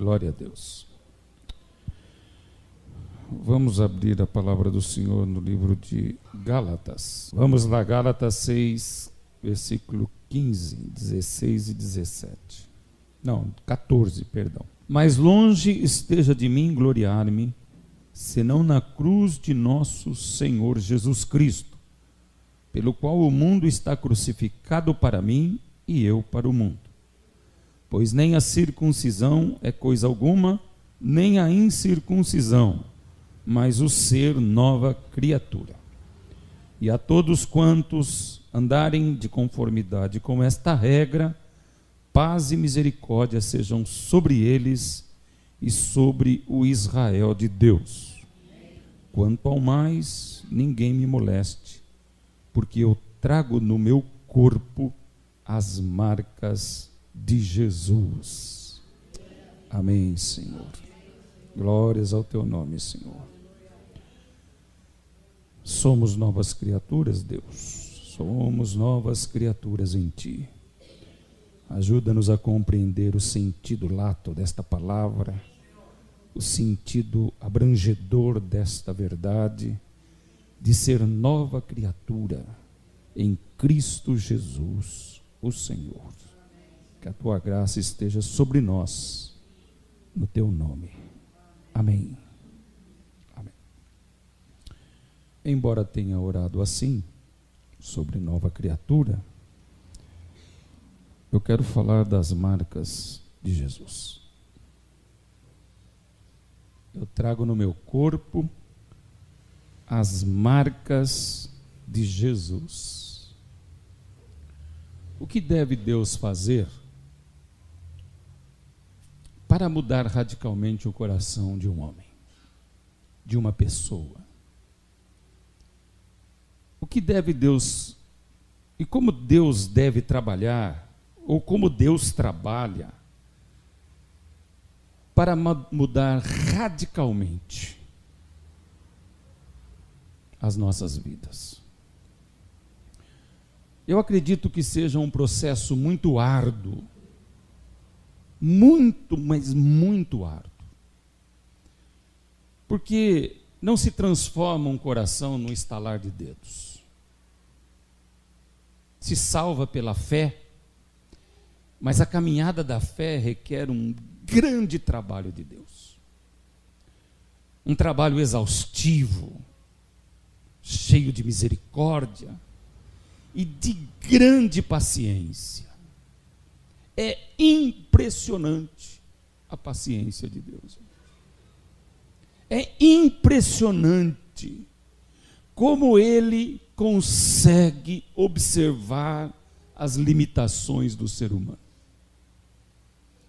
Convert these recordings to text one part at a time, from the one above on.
Glória a Deus. Vamos abrir a palavra do Senhor no livro de Gálatas. Vamos lá, Gálatas 6, versículo 15, 16 e 17. Não, 14, perdão. Mas longe esteja de mim gloriar-me, senão na cruz de nosso Senhor Jesus Cristo, pelo qual o mundo está crucificado para mim e eu para o mundo. Pois nem a circuncisão é coisa alguma, nem a incircuncisão, mas o ser nova criatura. E a todos quantos andarem de conformidade com esta regra, paz e misericórdia sejam sobre eles e sobre o Israel de Deus. Quanto ao mais, ninguém me moleste, porque eu trago no meu corpo as marcas de Jesus. Amém, Senhor. Glórias ao teu nome, Senhor. Somos novas criaturas, Deus. Somos novas criaturas em Ti. Ajuda-nos a compreender o sentido lato desta palavra, o sentido abrangedor desta verdade, de ser nova criatura em Cristo Jesus, o Senhor. Que a Tua graça esteja sobre nós, no Teu nome. Amém. Amém. Embora tenha orado assim, sobre nova criatura, eu quero falar das marcas de Jesus. Eu trago no meu corpo as marcas de Jesus. O que deve Deus fazer para mudar radicalmente o coração de um homem, de uma pessoa? O que deve Deus, e como Deus deve trabalhar, ou como Deus trabalha, para mudar radicalmente as nossas vidas? Eu acredito que seja um processo muito árduo, muito, mas muito árduo, porque não se transforma um coração no estalar de dedos. Se salva pela fé, mas a caminhada da fé requer um grande trabalho de Deus, um trabalho exaustivo, cheio de misericórdia e de grande paciência. É impressionante a paciência de Deus. É impressionante como Ele consegue observar as limitações do ser humano,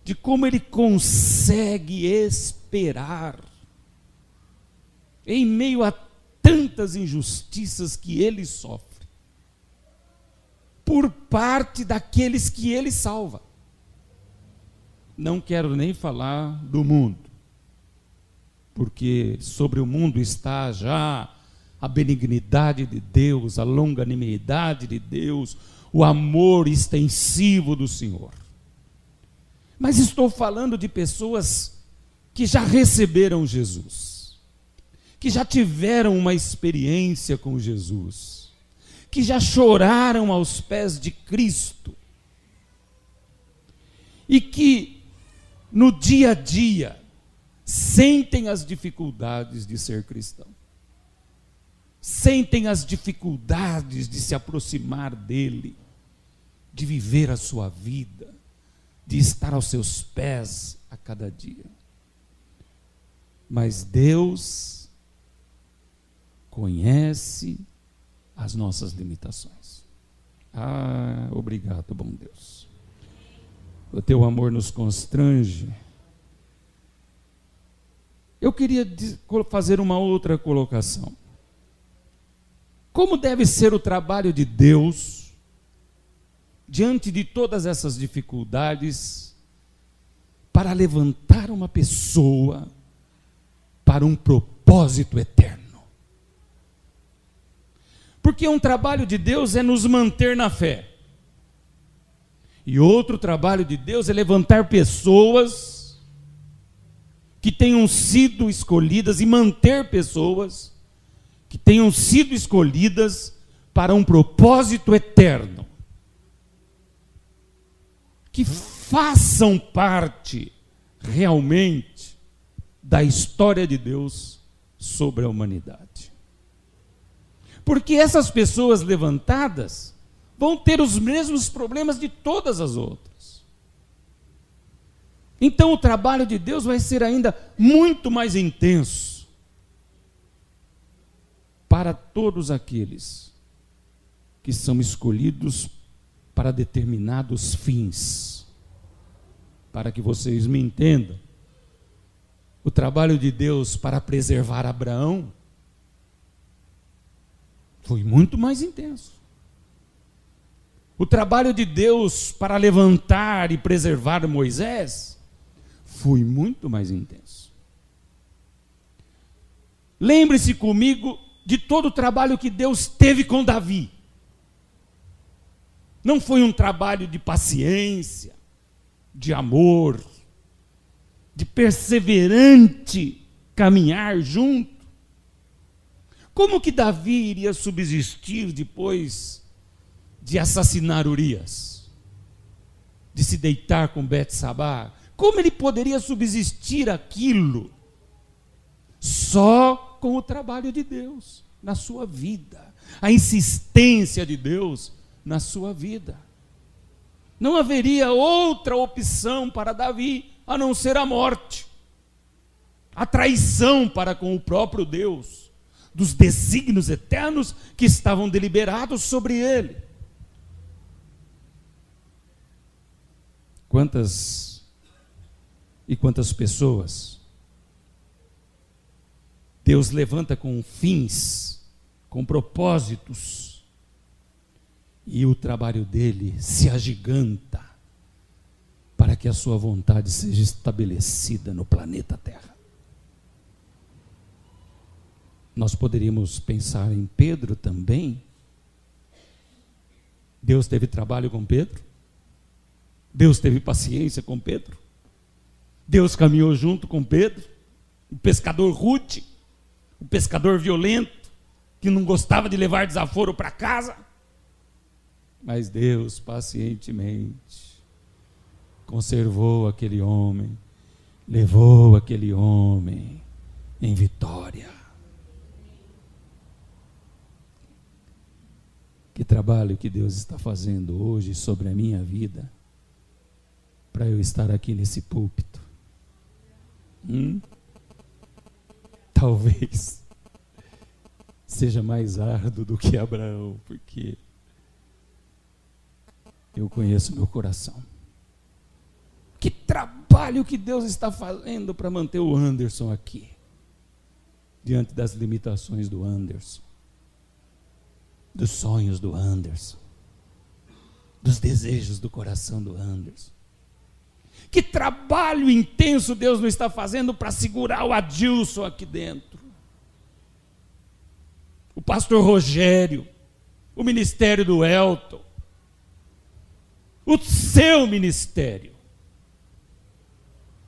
de como Ele consegue esperar em meio a tantas injustiças que Ele sofre, por parte daqueles que Ele salva. Não quero nem falar do mundo, porque sobre o mundo está já a benignidade de Deus, a longanimidade de Deus, o amor extensivo do Senhor. Mas estou falando de pessoas que já receberam Jesus, que já tiveram uma experiência com Jesus, que já choraram aos pés de Cristo, e que no dia a dia sentem as dificuldades de ser cristão, sentem as dificuldades de se aproximar dele, de viver a sua vida, de estar aos seus pés a cada dia. Mas Deus conhece as nossas limitações. Ah, obrigado, bom Deus. O teu amor nos constrange. Eu queria fazer uma outra colocação. Como deve ser o trabalho de Deus diante de todas essas dificuldades para levantar uma pessoa para um propósito eterno? Porque um trabalho de Deus é nos manter na fé. E outro trabalho de Deus é levantar pessoas que tenham sido escolhidas e manter pessoas que tenham sido escolhidas para um propósito eterno, que façam parte realmente da história de Deus sobre a humanidade. Porque essas pessoas levantadas vão ter os mesmos problemas de todas as outras. Então o trabalho de Deus vai ser ainda muito mais intenso para todos aqueles que são escolhidos para determinados fins. Para que vocês me entendam, o trabalho de Deus para preservar Abraão foi muito mais intenso. O trabalho de Deus para levantar e preservar Moisés foi muito mais intenso. Lembre-se comigo de todo o trabalho que Deus teve com Davi. Não foi um trabalho de paciência, de amor, de perseverante caminhar junto. Como que Davi iria subsistir depois de assassinar Urias? De se deitar com Betsabá? Como ele poderia subsistir aquilo? Só com o trabalho de Deus na sua vida, a insistência de Deus na sua vida. Não haveria outra opção para Davi a não ser a morte, a traição para com o próprio Deus, dos desígnios eternos que estavam deliberados sobre ele. Quantas e quantas pessoas Deus levanta com fins, com propósitos, e o trabalho dele se agiganta para que a sua vontade seja estabelecida no planeta Terra. Nós poderíamos pensar em Pedro também. Deus teve trabalho com Pedro. Deus teve paciência com Pedro. Deus caminhou junto com Pedro. O pescador rude, o pescador violento, que não gostava de levar desaforo para casa. Mas Deus pacientemente conservou aquele homem, levou aquele homem em vitória. Que trabalho que Deus está fazendo hoje sobre a minha vida, para eu estar aqui nesse púlpito. Talvez seja mais árduo do que Abraão, porque eu conheço meu coração. Que trabalho que Deus está fazendo para manter o Anderson aqui, diante das limitações do Anderson, dos sonhos do Anderson, dos desejos do coração do Anderson. Que trabalho intenso Deus não está fazendo para segurar o Adilson aqui dentro, o pastor Rogério, o ministério do Elton, o seu ministério.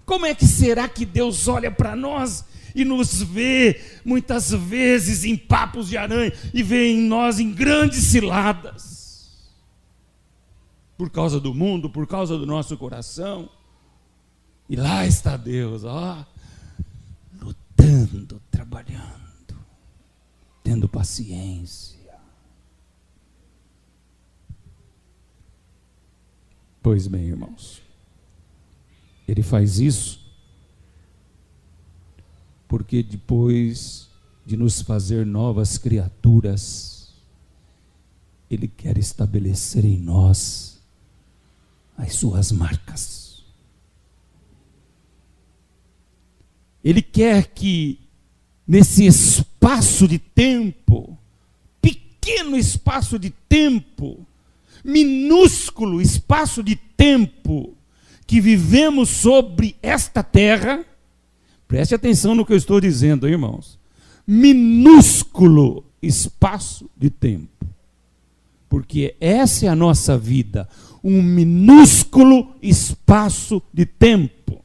Como é que será que Deus olha para nós e nos vê muitas vezes em papos de aranha e vê em nós em grandes ciladas? Por causa do mundo, por causa do nosso coração. E lá está Deus, lutando, trabalhando, tendo paciência. Pois bem, irmãos, Ele faz isso porque depois de nos fazer novas criaturas, Ele quer estabelecer em nós as suas marcas. Ele quer que nesse espaço de tempo, pequeno espaço de tempo, minúsculo espaço de tempo que vivemos sobre esta terra, preste atenção no que eu estou dizendo, irmãos, minúsculo espaço de tempo, porque essa é a nossa vida, um minúsculo espaço de tempo.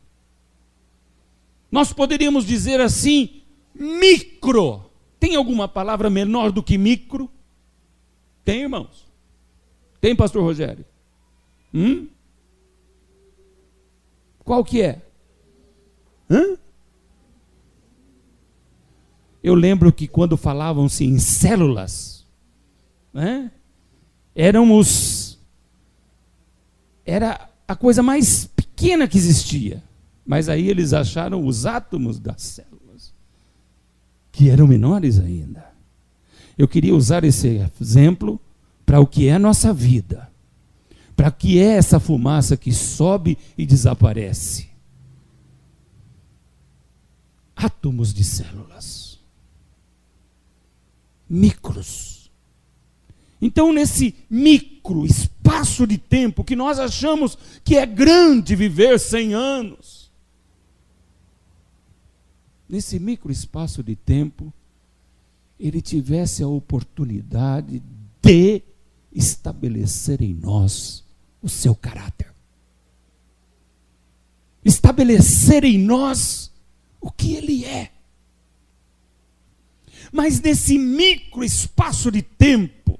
Nós poderíamos dizer assim, micro. Tem alguma palavra menor do que micro? Tem, irmãos? Tem, pastor Rogério? Qual que é? Eu lembro que quando falavam-se em células, né, era a coisa mais pequena que existia. Mas aí eles acharam os átomos das células, que eram menores ainda. Eu queria usar esse exemplo para o que é a nossa vida, para o que é essa fumaça que sobe e desaparece. Átomos de células, micros. Então, nesse micro espaço de tempo que nós achamos que é grande viver 100 anos, nesse micro espaço de tempo, ele tivesse a oportunidade de estabelecer em nós o seu caráter. Estabelecer em nós o que ele é. Mas nesse micro espaço de tempo,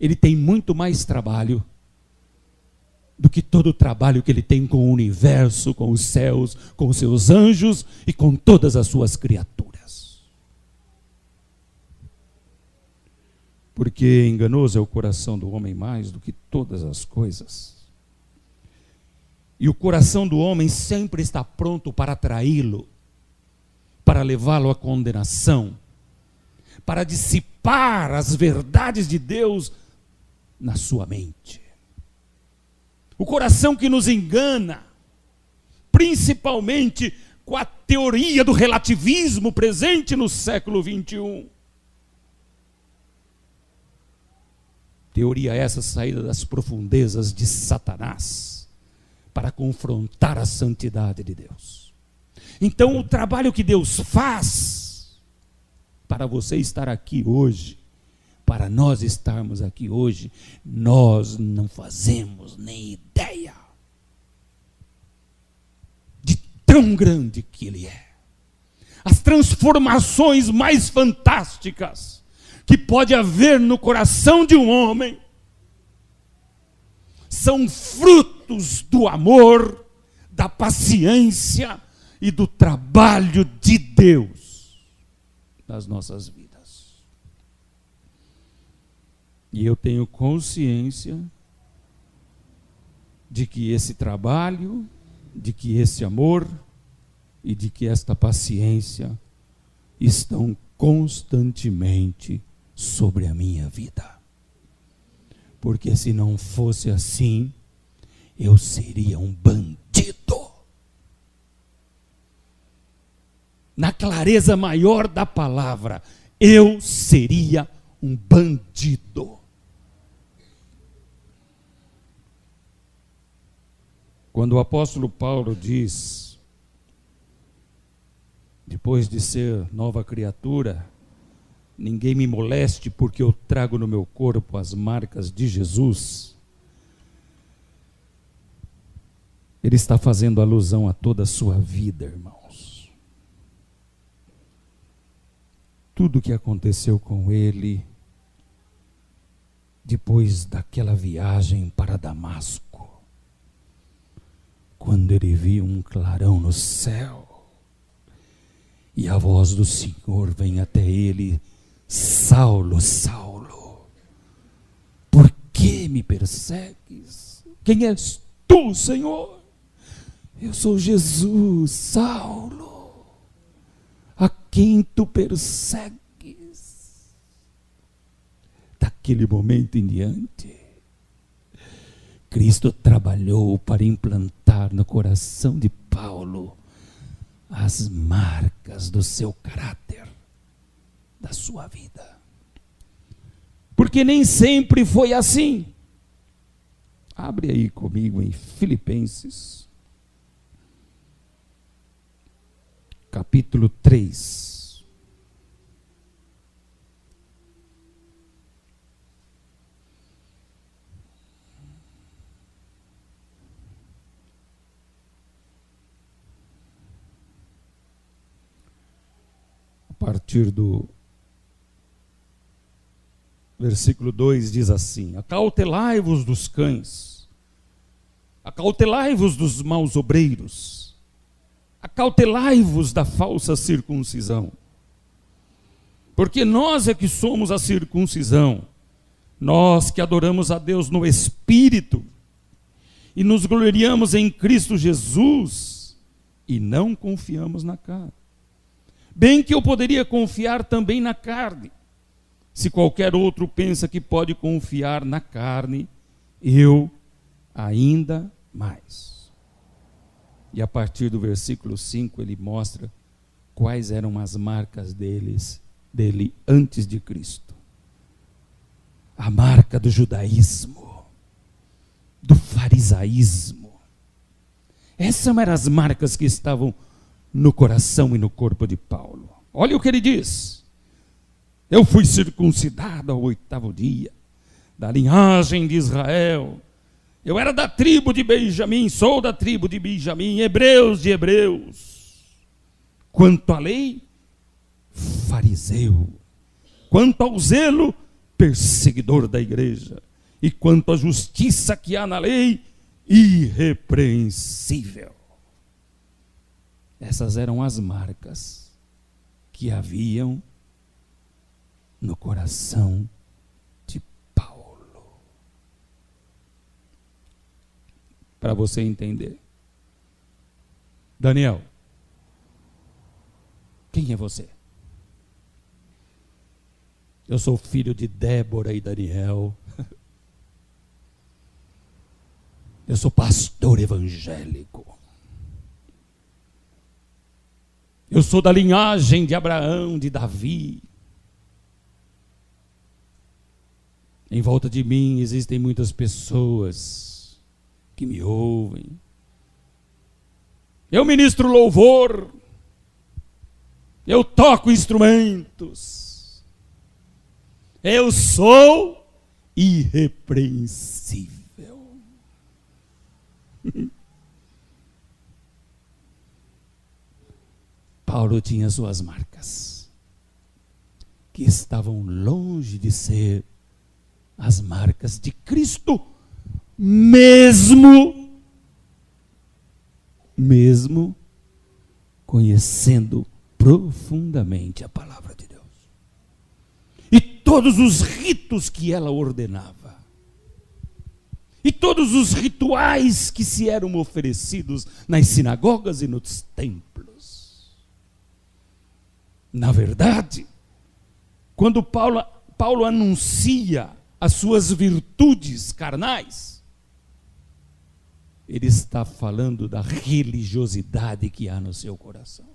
ele tem muito mais trabalho do que todo o trabalho que ele tem com o universo, com os céus, com os seus anjos e com todas as suas criaturas. Porque enganoso é o coração do homem mais do que todas as coisas. E o coração do homem sempre está pronto para atraí-lo, para levá-lo à condenação, para dissipar as verdades de Deus na sua mente. O coração que nos engana, principalmente com a teoria do relativismo presente no século 21. Teoria essa saída das profundezas de Satanás para confrontar a santidade de Deus. Então, o trabalho que Deus faz para você estar aqui hoje, para nós estarmos aqui hoje, nós não fazemos nem ideia de tão grande que Ele é. As transformações mais fantásticas que pode haver no coração de um homem são frutos do amor, da paciência e do trabalho de Deus nas nossas vidas. E eu tenho consciência de que esse trabalho, de que esse amor e de que esta paciência estão constantemente sobre a minha vida. Porque se não fosse assim, eu seria um bandido. Na clareza maior da palavra, eu seria um bandido. Quando o apóstolo Paulo diz, depois de ser nova criatura, ninguém me moleste porque eu trago no meu corpo as marcas de Jesus, ele está fazendo alusão a toda a sua vida, irmãos. Tudo o que aconteceu com ele, depois daquela viagem para Damasco, quando ele viu um clarão no céu, e a voz do Senhor vem até ele: Saulo, Saulo, por que me persegues? Quem és tu, Senhor? Eu sou Jesus, Saulo, a quem tu persegues. Daquele momento em diante, Cristo trabalhou para implantar no coração de Paulo as marcas do seu caráter, da sua vida. Porque nem sempre foi assim. Abre aí comigo em Filipenses, capítulo 3. partir do versículo 2 diz assim: acautelai-vos dos cães, acautelai-vos dos maus obreiros, acautelai-vos da falsa circuncisão. Porque nós é que somos a circuncisão, nós que adoramos a Deus no Espírito e nos gloriamos em Cristo Jesus e não confiamos na carne. Bem que eu poderia confiar também na carne. Se qualquer outro pensa que pode confiar na carne, eu ainda mais. E a partir do versículo 5 ele mostra quais eram as marcas dele antes de Cristo. A marca do judaísmo, do farisaísmo. Essas eram as marcas que estavam no coração e no corpo de Paulo. Olha o que ele diz: eu fui circuncidado ao 8º dia, da linhagem de Israel. Eu era da tribo de Benjamim, sou da tribo de Benjamim, hebreus de hebreus. Quanto à lei, fariseu. Quanto ao zelo, perseguidor da igreja. E quanto à justiça que há na lei, irrepreensível. Essas eram as marcas que haviam no coração de Paulo. Para você entender. Daniel, quem é você? Eu sou filho de Débora e Daniel. Eu sou pastor evangélico. Eu sou da linhagem de Abraão, de Davi. Em volta de mim existem muitas pessoas que me ouvem. Eu ministro louvor. Eu toco instrumentos. Eu sou irrepreensível. Paulo tinha suas marcas, que estavam longe de ser as marcas de Cristo, mesmo conhecendo profundamente a palavra de Deus. E todos os ritos que ela ordenava, e todos os rituais que se eram oferecidos nas sinagogas e nos templos. Na verdade, quando Paulo anuncia as suas virtudes carnais, ele está falando da religiosidade que há no seu coração.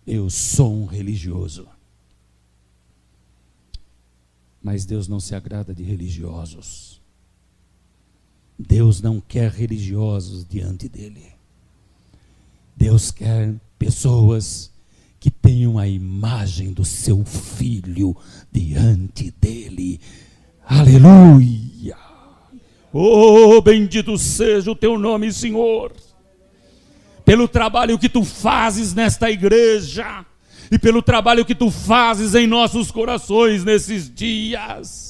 Eu sou um religioso. Mas Deus não se agrada de religiosos. Deus não quer religiosos diante dele. Deus quer pessoas que tenham a imagem do seu filho diante dele. Aleluia! Oh, bendito seja o teu nome, Senhor, pelo trabalho que tu fazes nesta igreja e pelo trabalho que tu fazes em nossos corações nesses dias.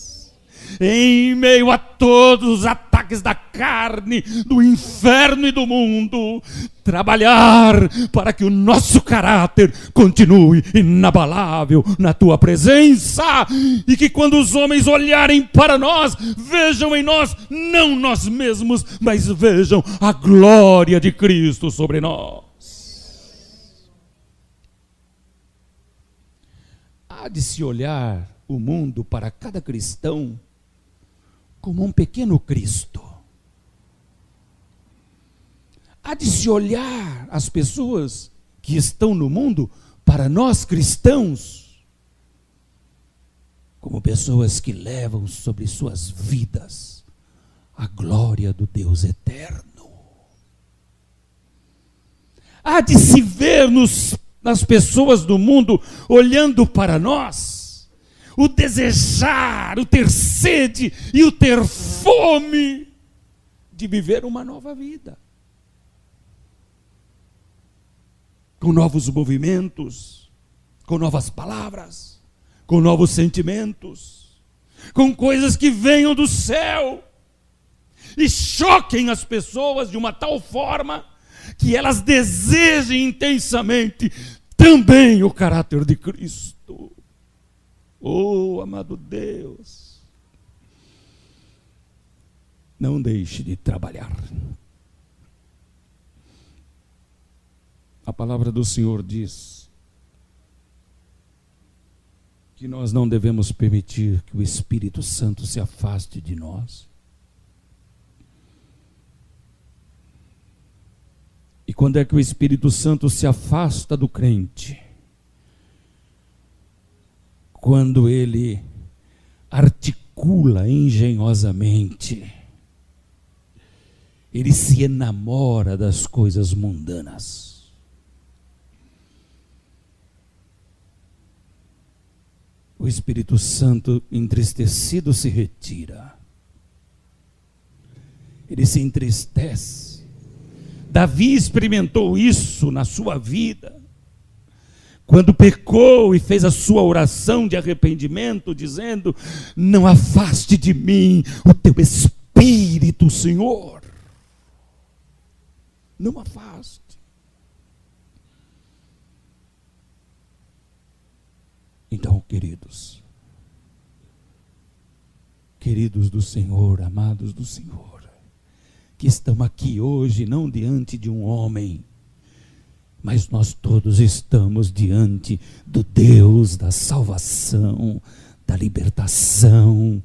Em meio a todos os ataques da carne, do inferno e do mundo, trabalhar para que o nosso caráter continue inabalável na tua presença, e que quando os homens olharem para nós, vejam em nós não nós mesmos, mas vejam a glória de Cristo sobre nós. Há de se olhar o mundo para cada cristão como um pequeno Cristo. Há de se olhar as pessoas que estão no mundo para nós cristãos como pessoas que levam sobre suas vidas a glória do Deus eterno. Há de se ver nas pessoas do mundo olhando para nós o desejar, o ter sede e o ter fome de viver uma nova vida. com novos movimentos, com novas palavras, com novos sentimentos, com coisas que venham do céu e choquem as pessoas de uma tal forma que elas desejem intensamente também o caráter de Cristo. Oh, amado Deus, não deixe de trabalhar. A palavra do Senhor diz que nós não devemos permitir que o Espírito Santo se afaste de nós. E quando é que o Espírito Santo se afasta do crente? Quando ele articula engenhosamente, ele se enamora das coisas mundanas. O Espírito Santo, entristecido, se retira. Ele se entristece. Davi experimentou isso na sua vida, quando pecou e fez a sua oração de arrependimento, dizendo: não afaste de mim o teu Espírito, Senhor. Não afaste. Então, queridos do Senhor, amados do Senhor, que estão aqui hoje não diante de um homem, mas nós todos estamos diante do Deus da salvação, da libertação,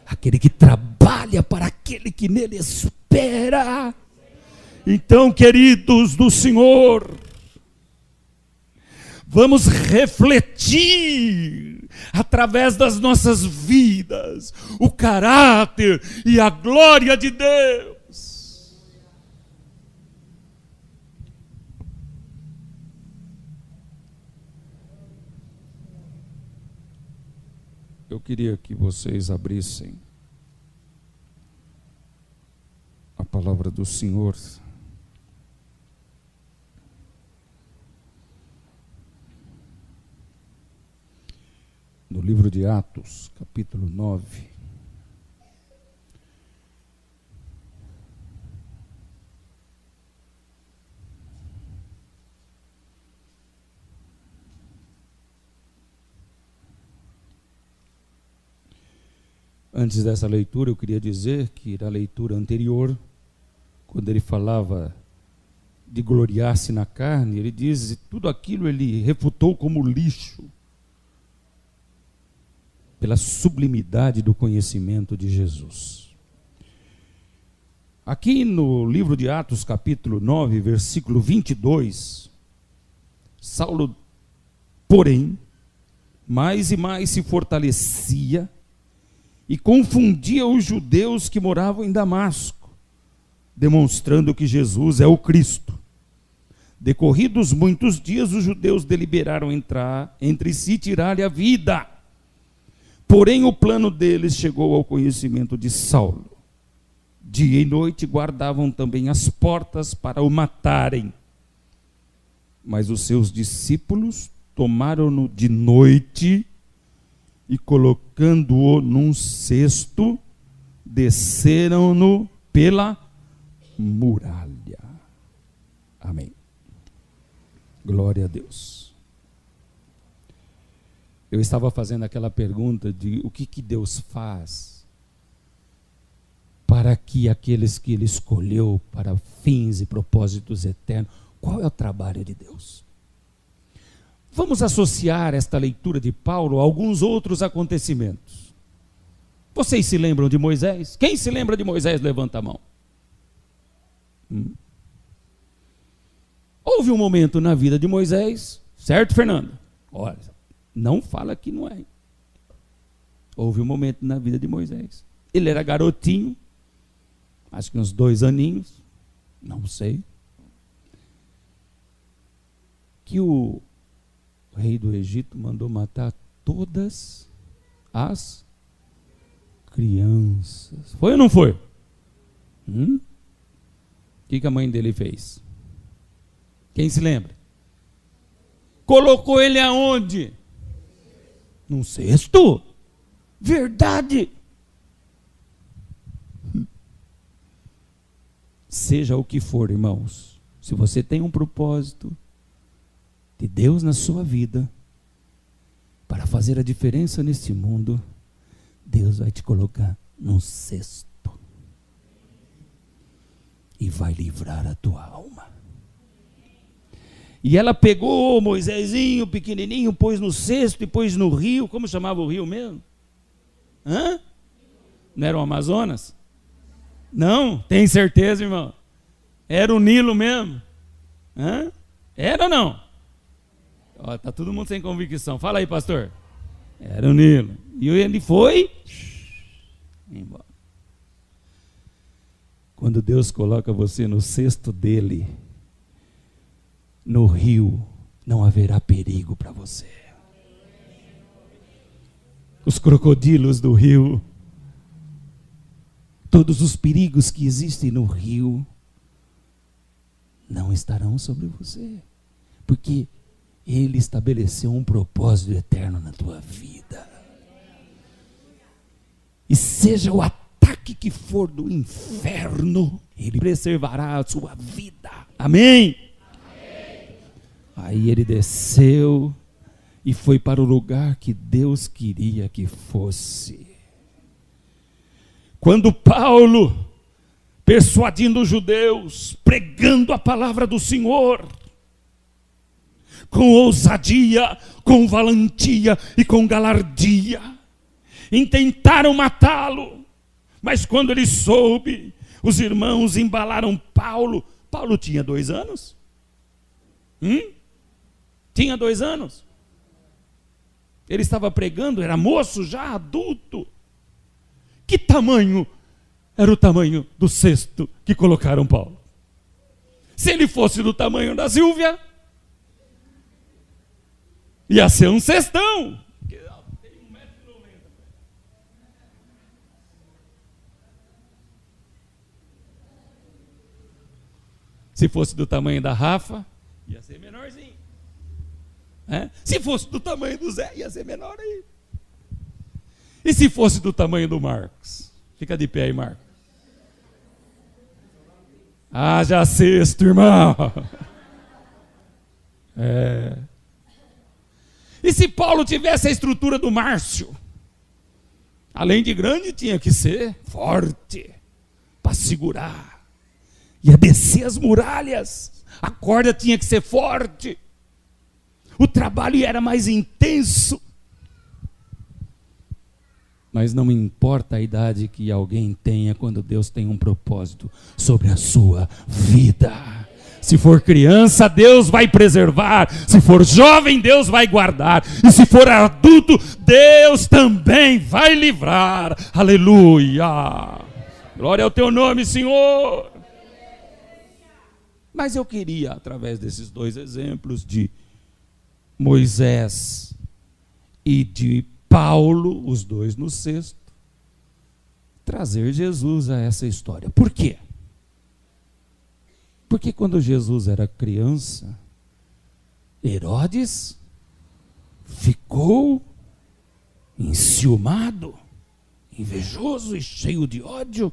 aquele que trabalha para aquele que nele espera. Então, queridos do Senhor, vamos refletir através das nossas vidas o caráter e a glória de Deus. Eu queria que vocês abrissem a palavra do Senhor no livro de Atos, capítulo 9. Antes dessa leitura, eu queria dizer que na leitura anterior, quando ele falava de gloriar-se na carne, ele diz que tudo aquilo ele refutou como lixo, pela sublimidade do conhecimento de Jesus. Aqui no livro de Atos, capítulo 9, versículo 22, Saulo, porém, mais e mais se fortalecia e confundia os judeus que moravam em Damasco, demonstrando que Jesus é o Cristo. Decorridos muitos dias, os judeus deliberaram entrar entre si e tirar-lhe a vida. Porém, o plano deles chegou ao conhecimento de Saulo. Dia e noite guardavam também as portas para o matarem. Mas os seus discípulos tomaram-no de noite e, colocando-o num cesto, desceram-no pela muralha. Amém. Glória a Deus. Eu estava fazendo aquela pergunta de o que Deus faz para que aqueles que Ele escolheu para fins e propósitos eternos, qual é o trabalho de Deus? Vamos associar esta leitura de Paulo a alguns outros acontecimentos. Vocês se lembram de Moisés? Quem se lembra de Moisés, levanta a mão. Houve um momento na vida de Moisés, certo, Fernando? Olha, não fala que não é. Houve um momento na vida de Moisés. Ele era garotinho, acho que uns 2 aninhos, não sei, que o rei do Egito mandou matar todas as crianças. Foi ou não foi? O que a mãe dele fez? Quem se lembra? Colocou ele aonde? Num cesto. Verdade. Seja o que for, irmãos, se você tem um propósito de Deus na sua vida, para fazer a diferença neste mundo, Deus vai te colocar num cesto e vai livrar a tua alma. E ela pegou Moisésinho, pequenininho, pôs no cesto e pôs no rio. Como chamava o rio mesmo? Hã? Não era o Amazonas? Não, tem certeza, irmão? Era o Nilo mesmo? Hã? Era ou não? Ó, tá todo mundo sem convicção. Fala aí, pastor. Era o Nilo. E ele foi embora. Quando Deus coloca você no cesto dele, no rio, não haverá perigo para você. Os crocodilos do rio, todos os perigos que existem no rio, não estarão sobre você, porque Ele estabeleceu um propósito eterno na tua vida. E seja o ataque que for do inferno, Ele preservará a sua vida. Amém? Amém. Aí ele desceu e foi para o lugar que Deus queria que fosse. Quando Paulo, persuadindo os judeus, pregando a palavra do Senhor, com ousadia, com valentia e com galardia, intentaram matá-lo, mas quando ele soube, os irmãos embalaram Paulo. Paulo tinha 2 anos? Tinha 2 anos? Ele estava pregando, era moço já, adulto. Que tamanho era o tamanho do cesto que colocaram Paulo? Se ele fosse do tamanho da Silvia, ia ser um cestão. Tem 1,90 m. Se fosse do tamanho da Rafa, ia ser menorzinho. Se fosse do tamanho do Zé, ia ser menor aí. E se fosse do tamanho do Marcos? Fica de pé aí, Marcos. Haja cesto, irmão. E se Paulo tivesse a estrutura do Márcio? Além de grande, tinha que ser forte, para segurar. Ia descer as muralhas. A corda tinha que ser forte. O trabalho era mais intenso. Mas não importa a idade que alguém tenha, quando Deus tem um propósito sobre a sua vida. Se for criança, Deus vai preservar. Se for jovem, Deus vai guardar. E se for adulto, Deus também vai livrar. Aleluia! Glória ao teu nome, Senhor! Mas eu queria, através desses 2 exemplos de Moisés e de Paulo, os 2 no cesto, trazer Jesus a essa história. Por quê? Porque quando Jesus era criança, Herodes ficou enciumado, invejoso e cheio de ódio,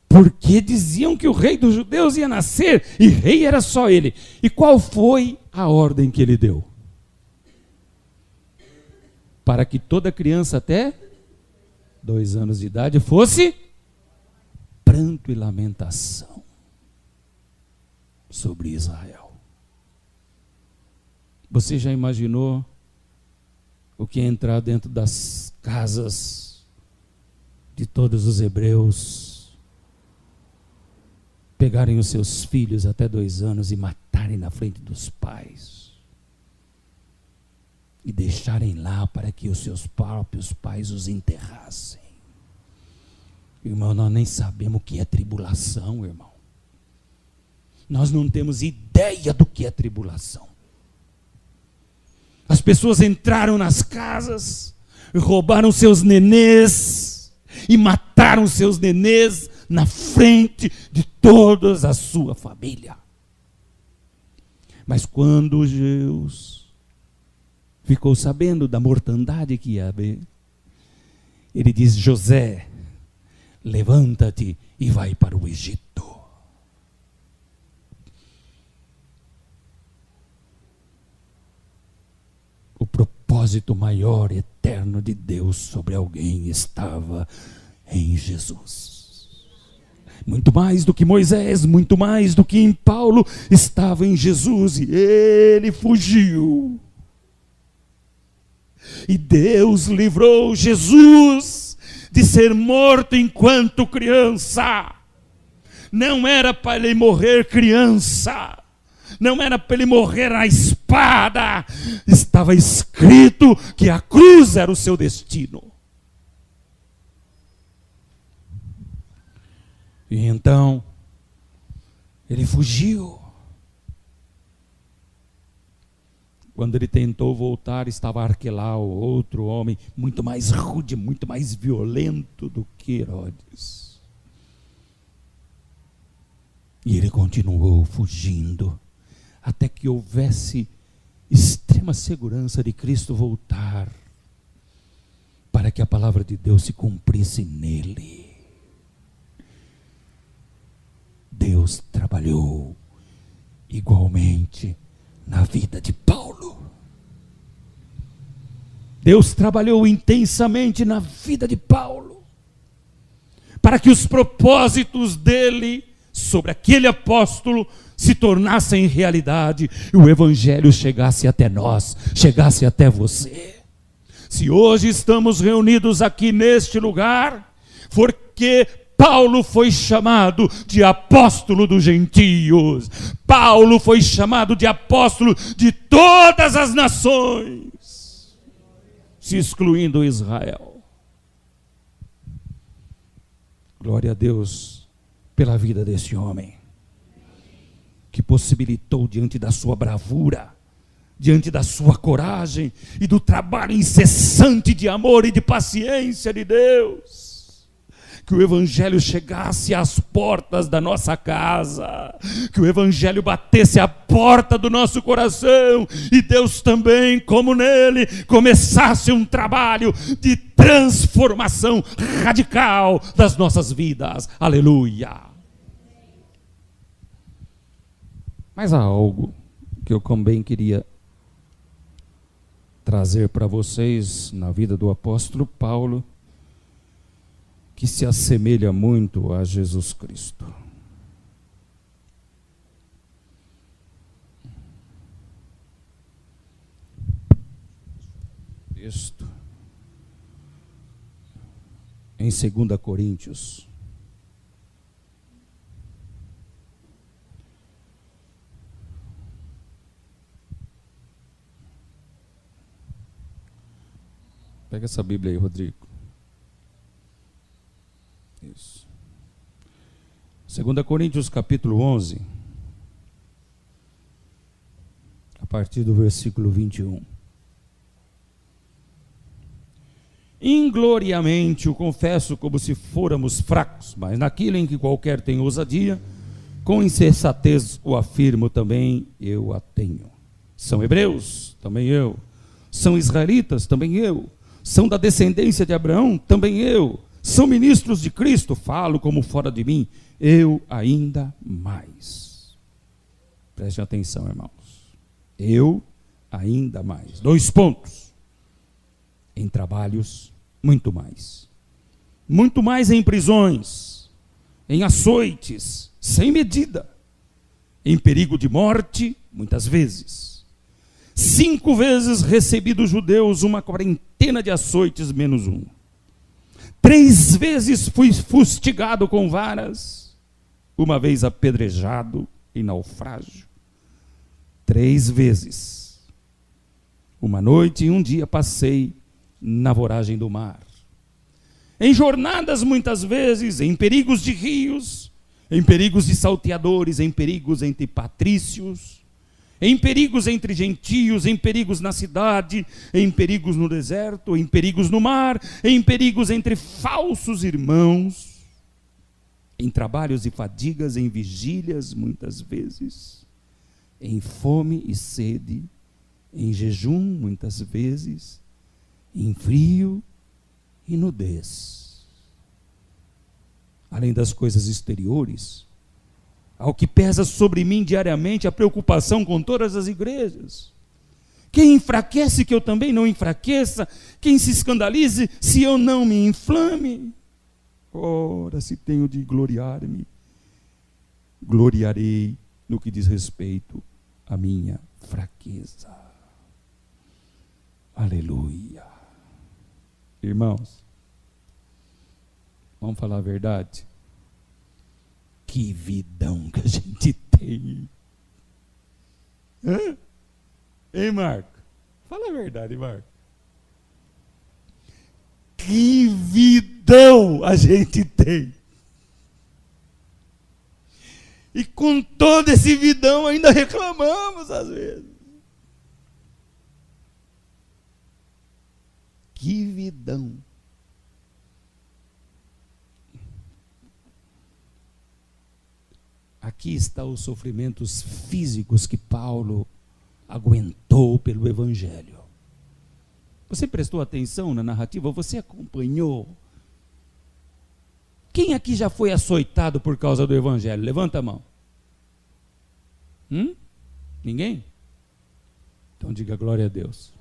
porque diziam que o rei dos judeus ia nascer, e rei era só ele. E qual foi a ordem que ele deu? Para que toda criança até 2 anos de idade fosse pranto e lamentação sobre Israel. Você já imaginou o que é entrar dentro das casas de todos os hebreus, pegarem os seus filhos até 2 anos e matarem na frente dos pais? E deixarem lá para que os seus próprios pais os enterrassem. Irmão, nós nem sabemos o que é tribulação, irmão. Nós não temos ideia do que é tribulação. As pessoas entraram nas casas, roubaram seus nenês e mataram seus nenês na frente de toda a sua família. Mas quando Deus ficou sabendo da mortandade que ia haver. Ele diz: José, levanta-te e vai para o Egito. O propósito maior, eterno de Deus sobre alguém estava em Jesus. Muito mais do que Moisés, muito mais do que em Paulo, estava em Jesus, e ele fugiu. E Deus livrou Jesus de ser morto enquanto criança. Não era para ele morrer criança, não era para ele morrer na espada. Estava escrito que a cruz era o seu destino. E então, ele fugiu. Quando ele tentou voltar, estava Arquelau, outro homem muito mais rude, muito mais violento do que Herodes. E ele continuou fugindo, até que houvesse extrema segurança de Cristo voltar, para que a palavra de Deus se cumprisse nele. Deus trabalhou igualmente na vida de Paulo. Deus trabalhou intensamente na vida de Paulo, para que os propósitos dele sobre aquele apóstolo se tornassem realidade e o evangelho chegasse até nós, chegasse até você. Se hoje estamos reunidos aqui neste lugar, porque Paulo foi chamado de apóstolo dos gentios. Paulo foi chamado de apóstolo de todas as nações, se excluindo Israel. Glória a Deus pela vida desse homem, que possibilitou, diante da sua bravura, diante da sua coragem e do trabalho incessante de amor e de paciência de Deus, que o evangelho chegasse às portas da nossa casa, que o evangelho batesse à porta do nosso coração, e Deus também, como nele, começasse um trabalho de transformação radical das nossas vidas. Aleluia! Mas há algo que eu também queria trazer para vocês na vida do apóstolo Paulo, que se assemelha muito a Jesus Cristo. Texto em 2 Coríntios. Pega essa Bíblia aí, Rodrigo. Isso. 2 Coríntios capítulo 11, a partir do versículo 21. Ingloriamente o confesso como se fôramos fracos, mas naquilo em que qualquer tem ousadia, com insensatez o afirmo também, eu a tenho. São hebreus? Também eu. São israelitas? Também eu. São da descendência de Abraão? Também eu. São ministros de Cristo? Falo como fora de mim, eu ainda mais. Preste atenção, irmãos. Eu ainda mais. 2 pontos. Em trabalhos, muito mais. Muito mais em prisões, em açoites, sem medida. Em perigo de morte, muitas vezes. 5 vezes recebi dos judeus 40 de açoites menos 1. 3 vezes fui fustigado com varas, 1 vez apedrejado em naufrágio. 3 vezes. 1 noite e 1 dia passei na voragem do mar. Em jornadas muitas vezes, em perigos de rios, em perigos de salteadores, em perigos entre patrícios, em perigos entre gentios, em perigos na cidade, em perigos no deserto, em perigos no mar, em perigos entre falsos irmãos, em trabalhos e fadigas, em vigílias muitas vezes, em fome e sede, em jejum, muitas vezes, em frio e nudez. Além das coisas exteriores, ao que pesa sobre mim diariamente a preocupação com todas as igrejas. Quem enfraquece, que eu também não enfraqueça. Quem se escandalize, se eu não me inflame. Ora, se tenho de gloriar-me, gloriarei no que diz respeito à minha fraqueza. Aleluia. Irmãos, vamos falar a verdade? Que vidão que a gente tem. Hã? Hein, Marco? Fala a verdade, Marco. Que vidão a gente tem. E com todo esse vidão ainda reclamamos às vezes. Que vidão. Aqui estão os sofrimentos físicos que Paulo aguentou pelo Evangelho. Você prestou atenção na narrativa? Você acompanhou? Quem aqui já foi açoitado por causa do Evangelho? Levanta a mão. Ninguém? Então diga glória a Deus.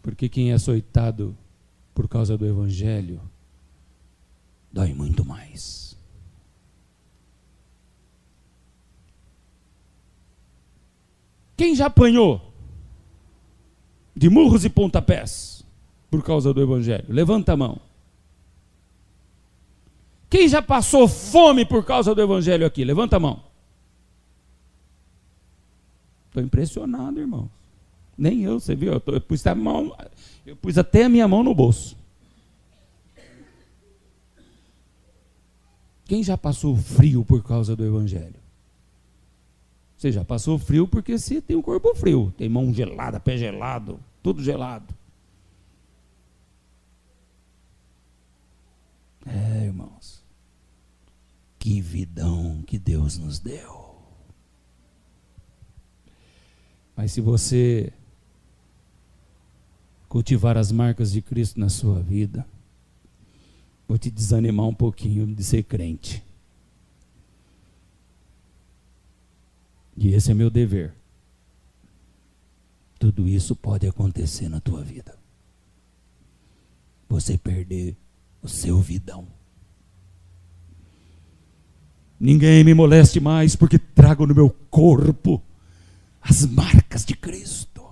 Porque quem é açoitado por causa do Evangelho dói muito mais. Quem já apanhou de murros e pontapés por causa do Evangelho? Levanta a mão. Quem já passou fome por causa do Evangelho aqui? Levanta a mão. Estou impressionado, irmão. Nem eu, você viu? Eu pus até a minha mão no bolso. Quem já passou frio por causa do Evangelho? Você já passou frio porque você tem um corpo frio. Tem mão gelada, pé gelado, tudo gelado. Irmãos. Que vidão que Deus nos deu. Mas se você cultivar as marcas de Cristo na sua vida, vou te desanimar um pouquinho de ser crente. E esse é meu dever. Tudo isso pode acontecer na tua vida. Você perder o seu vidão. Ninguém me moleste mais, porque trago no meu corpo as marcas de Cristo.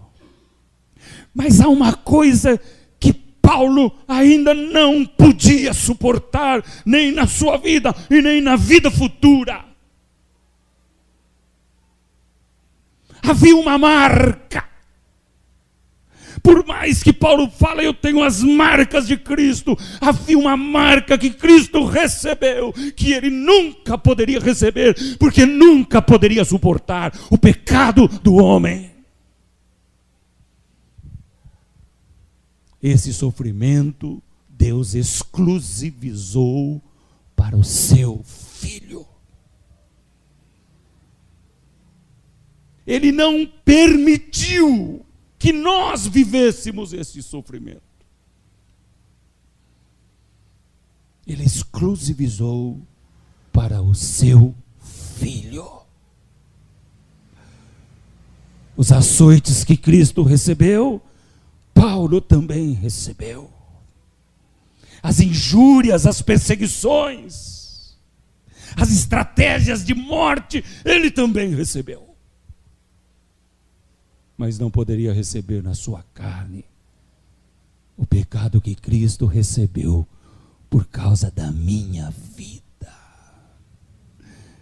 Mas há uma coisa que Paulo ainda não podia suportar, nem na sua vida e nem na vida futura. Havia uma marca. Por mais que Paulo fala, eu tenho as marcas de Cristo. Havia uma marca que Cristo recebeu, que ele nunca poderia receber, porque nunca poderia suportar o pecado do homem. Esse sofrimento Deus exclusivizou para o seu Filho. Ele não permitiu que nós vivêssemos esse sofrimento. Ele exclusivizou para o seu Filho. Os açoites que Cristo recebeu, Paulo também recebeu. As injúrias, as perseguições, as estratégias de morte, ele também recebeu. Mas não poderia receber na sua carne o pecado que Cristo recebeu por causa da minha vida.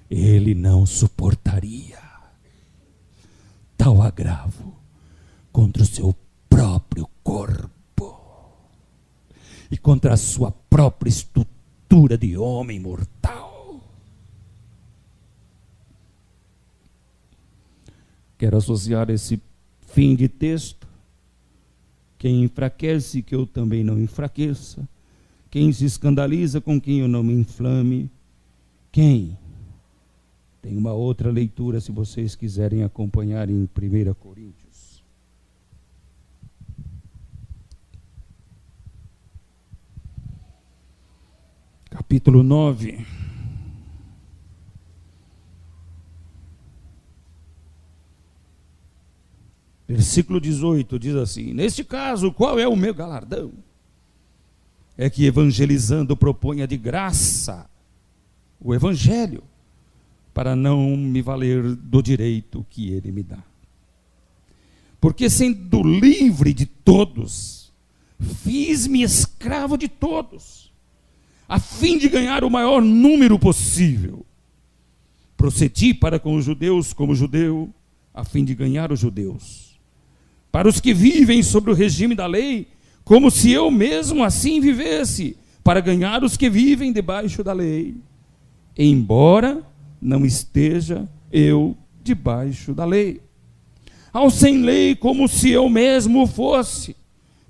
Ele não suportaria tal agravo contra o seu próprio corpo e contra a sua própria estrutura de homem mortal. Quero associar esse fim de texto. Quem enfraquece, que eu também não enfraqueça. Quem se escandaliza, com quem eu não me inflame. Quem Tem uma outra leitura, se vocês quiserem acompanhar, em 1 Coríntios. Capítulo 9. Versículo 18 diz assim: neste caso, qual é o meu galardão? É que evangelizando proponha de graça o evangelho, para não me valer do direito que ele me dá. Porque sendo livre de todos, fiz-me escravo de todos, a fim de ganhar o maior número possível. Procedi para com os judeus como judeu, a fim de ganhar os judeus. Para os que vivem sobre o regime da lei, como se eu mesmo assim vivesse, para ganhar os que vivem debaixo da lei. Embora não esteja eu debaixo da lei. Ao sem lei, como se eu mesmo fosse,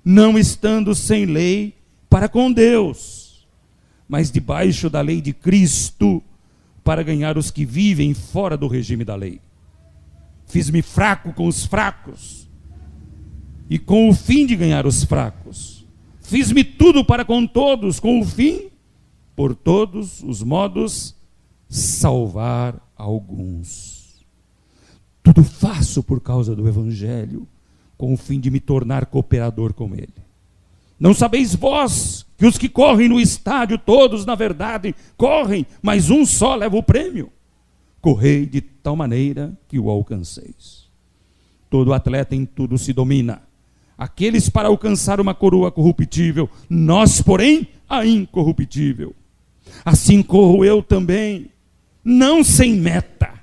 não estando sem lei para com Deus, mas debaixo da lei de Cristo, para ganhar os que vivem fora do regime da lei. Fiz-me fraco com os fracos, e com o fim de ganhar os fracos. Fiz-me tudo para com todos, com o fim, por todos os modos, salvar alguns. Tudo faço por causa do Evangelho, com o fim de me tornar cooperador com ele. Não sabeis vós que os que correm no estádio, todos na verdade correm, mas um só leva o prêmio? Correi de tal maneira que o alcanceis. Todo atleta em tudo se domina. Aqueles para alcançar uma coroa corruptível, nós, porém, a incorruptível. Assim corro eu também, não sem meta.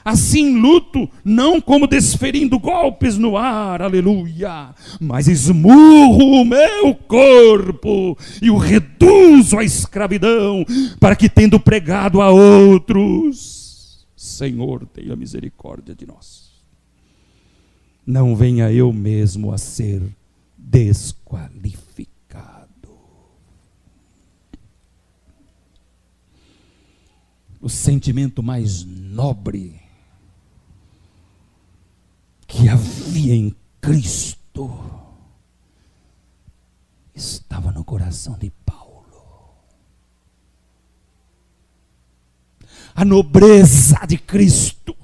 Assim luto, não como desferindo golpes no ar, aleluia, mas esmurro o meu corpo e o reduzo à escravidão, para que, tendo pregado a outros, Senhor, tenha misericórdia de nós. Não venha eu mesmo a ser desqualificado. O sentimento mais nobre que havia em Cristo estava no coração de Paulo. A nobreza de Cristo,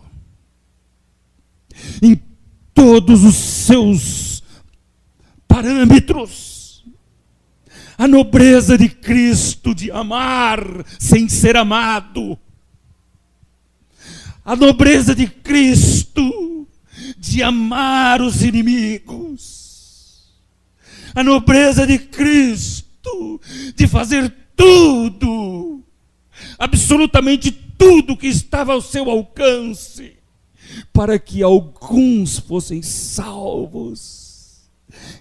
em todos os seus parâmetros, a nobreza de Cristo de amar sem ser amado, a nobreza de Cristo de amar os inimigos, a nobreza de Cristo de fazer tudo, absolutamente tudo que estava ao seu alcance, para que alguns fossem salvos,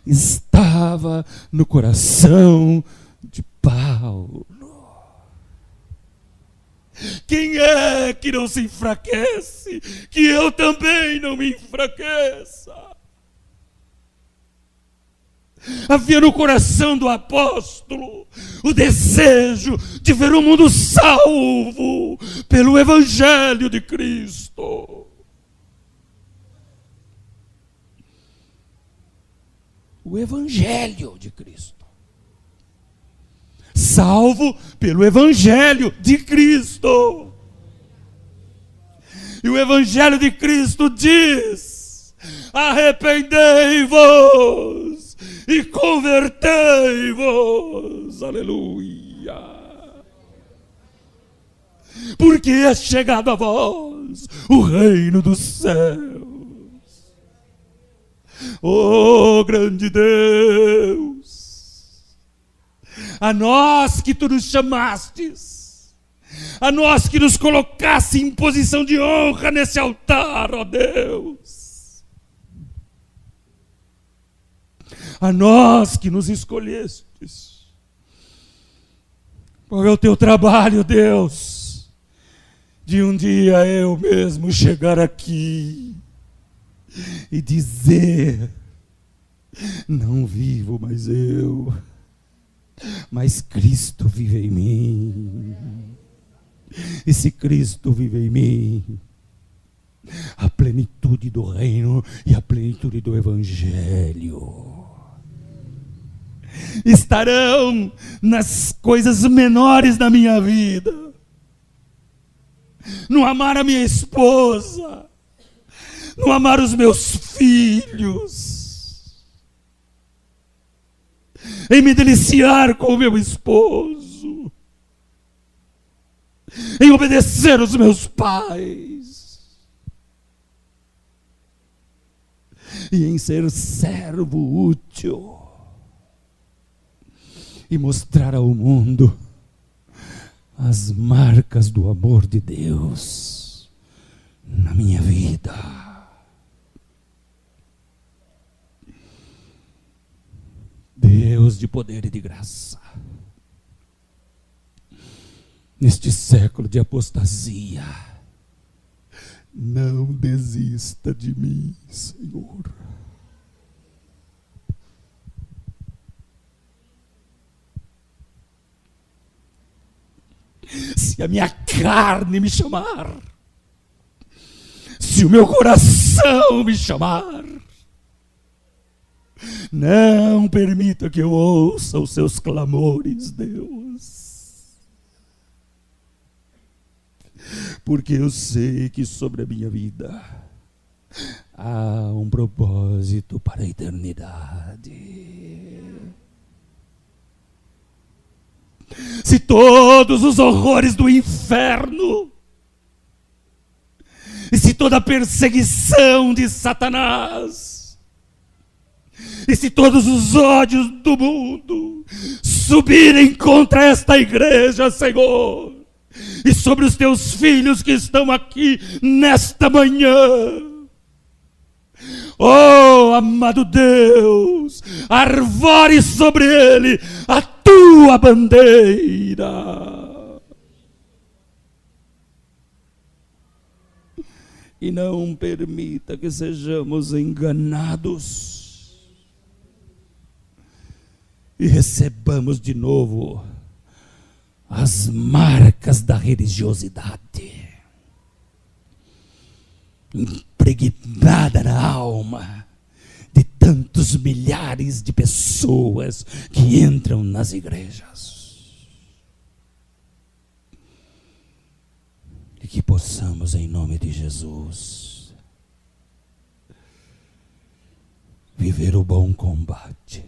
estava no coração de Paulo. Quem é que não se enfraquece? Que eu também não me enfraqueça. Havia no coração do apóstolo o desejo de ver o mundo salvo pelo Evangelho de Cristo. O Evangelho de Cristo. Salvo pelo Evangelho de Cristo. E o Evangelho de Cristo diz: arrependei-vos e convertei-vos. Aleluia. Porque é chegado a vós o reino dos céus. Oh, grande Deus, a nós que tu nos chamastes, a nós que nos colocasse em posição de honra nesse altar, ó Deus, a nós que nos escolhestes. Qual é o teu trabalho, Deus, de um dia eu mesmo chegar aqui e dizer: não vivo mais eu, mas Cristo vive em mim. E se Cristo vive em mim, a plenitude do reino e a plenitude do evangelho estarão nas coisas menores da minha vida. No amar a minha esposa, no amar os meus filhos, em me deliciar com o meu esposo, em obedecer os meus pais, e em ser servo útil, e mostrar ao mundo as marcas do amor de Deus na minha vida. Deus de poder e de graça, neste século de apostasia, não desista de mim, Senhor. Se a minha carne me chamar, se o meu coração me chamar, não permita que eu ouça os seus clamores, Deus. Porque eu sei que sobre a minha vida há um propósito para a eternidade. Se todos os horrores do inferno, e se toda a perseguição de Satanás, e se todos os ódios do mundo subirem contra esta igreja, Senhor, e sobre os teus filhos que estão aqui nesta manhã, oh, amado Deus, arvore sobre ele a tua bandeira. E não permita que sejamos enganados e recebamos de novo as marcas da religiosidade impregnada na alma de tantos milhares de pessoas que entram nas igrejas. E que possamos, em nome de Jesus, viver o bom combate.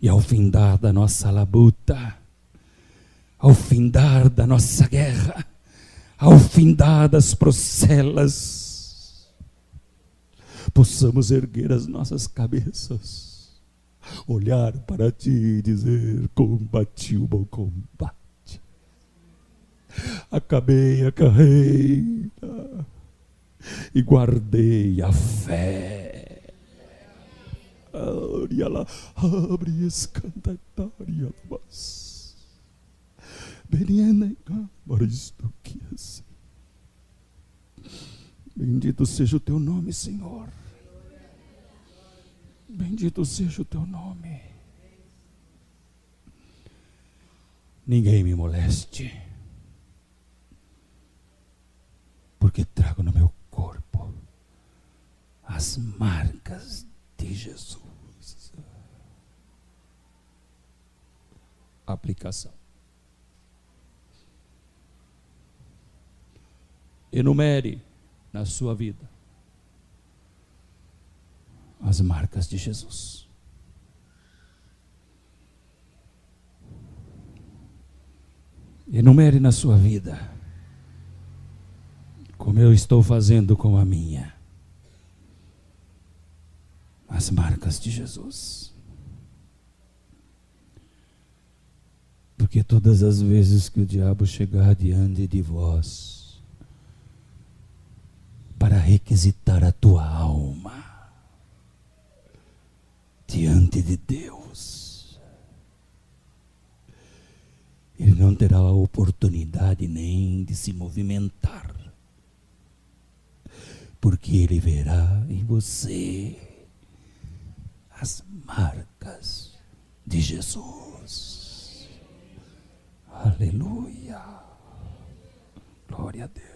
E ao findar da nossa labuta, ao findar da nossa guerra, ao findar das procelas, possamos erguer as nossas cabeças, olhar para ti e dizer: combati o bom combate, acabei a carreira e guardei a fé. Abre escantatária, mas bendito seja o teu nome, Senhor. Bendito seja o teu nome. Ninguém me moleste, porque trago no meu corpo as marcas de Jesus. Aplicação. Enumere na sua vida as marcas de Jesus. Enumere na sua vida, como eu estou fazendo com a minha, as marcas de Jesus. Porque todas as vezes que o diabo chegar diante de vós para requisitar a tua alma diante de Deus, ele não terá a oportunidade nem de se movimentar, porque ele verá em você as marcas de Jesus. Aleluia. Glória a Deus.